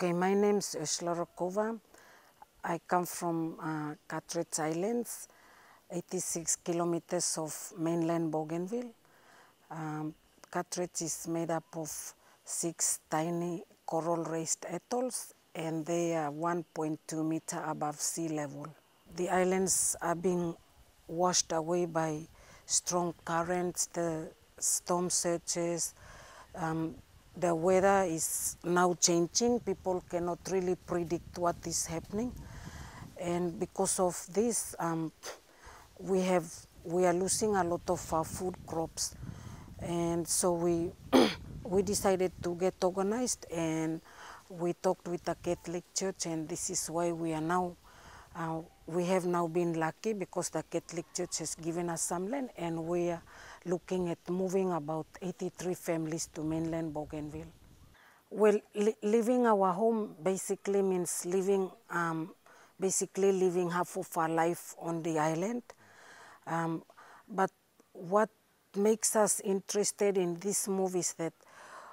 Okay, my name is Ursula Rakova. I come from Rakova'S Islands, 86 kilometers of mainland Bougainville. Rakova'S is made up of 6 tiny coral-raised atolls, and they are 1.2 meter above sea level. The islands are being washed away by strong currents, the storm surges. The weather is now changing. People cannot really predict what is happening. And because of this, we are losing a lot of our food crops. And so we decided to get organized, and we talked with the Catholic Church, and this is why we are now, we have now been lucky because the Catholic Church has given us some land, and we are looking at moving about 83 families to mainland Bougainville. Well, leaving our home basically means living, living half of our life on the island. But what makes us interested in this move is that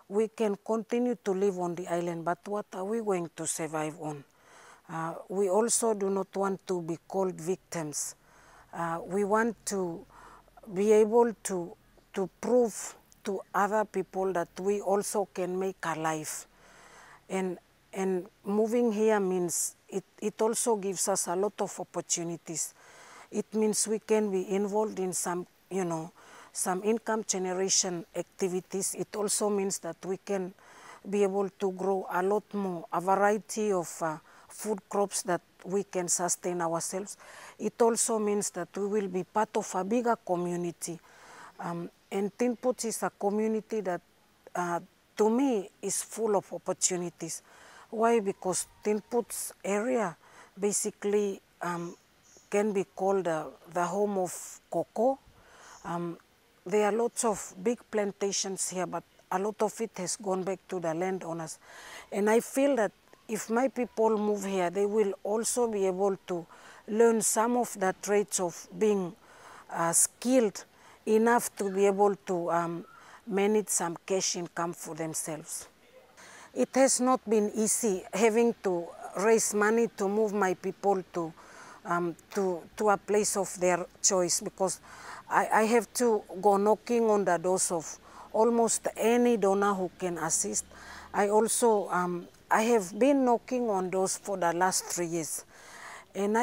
we can continue to live on the island, but what are we going to survive on? We also do not want to be called victims. We want to be able to prove to other people that we also can make a life. And moving here means it also gives us a lot of opportunities. It means we can be involved in some, some income generation activities. It also means that we can be able to grow a lot more, a variety of food crops that we can sustain ourselves. It also means that we will be part of a bigger community. And Tinputs is a community that, to me, is full of opportunities. Why? Because Tinputs area basically can be called the home of cocoa. There are lots of big plantations here, but a lot of it has gone back to the landowners. And I feel that if my people move here, they will also be able to learn some of the traits of being skilled enough to be able to manage some cash income for themselves. It has not been easy having to raise money to move my people to a place of their choice, because I have to go knocking on the doors of almost any donor who can assist. I also, I have been knocking on doors for the last 3 years, and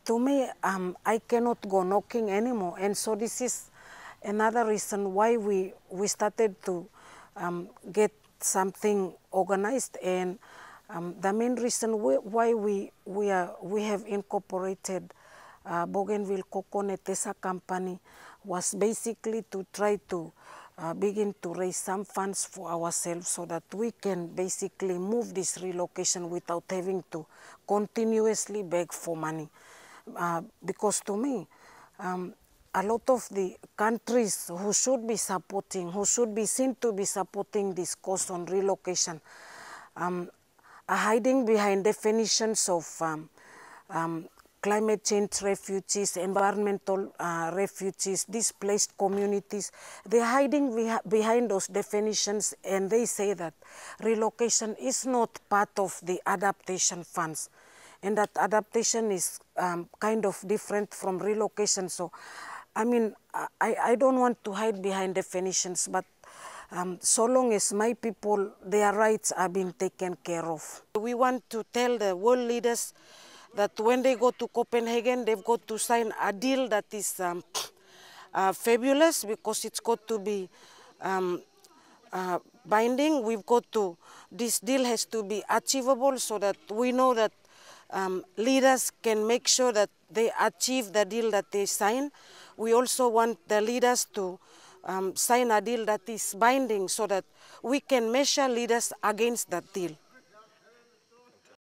to me, I cannot go knocking anymore, and so this is another reason why we started to get something organized. And the main reason why we have incorporated Bougainville Coconut as a company was basically to try to begin to raise some funds for ourselves so that we can basically move this relocation without having to continuously beg for money. Because to me, a lot of the countries who should be supporting, who should be seen to be supporting this cause on relocation, are hiding behind definitions of climate change refugees, environmental refugees, displaced communities. They're hiding behind those definitions, and they say that relocation is not part of the adaptation funds, and that adaptation is kind of different from relocation. So, I mean, I don't want to hide behind definitions, but so long as my people, their rights are being taken care of. We want to tell the world leaders that when they go to Copenhagen, they've got to sign a deal that is fabulous, because it's got to be binding. This deal has to be achievable, so that we know that leaders can make sure that they achieve the deal that they sign. We also want the leaders to sign a deal that is binding, so that we can measure leaders against that deal.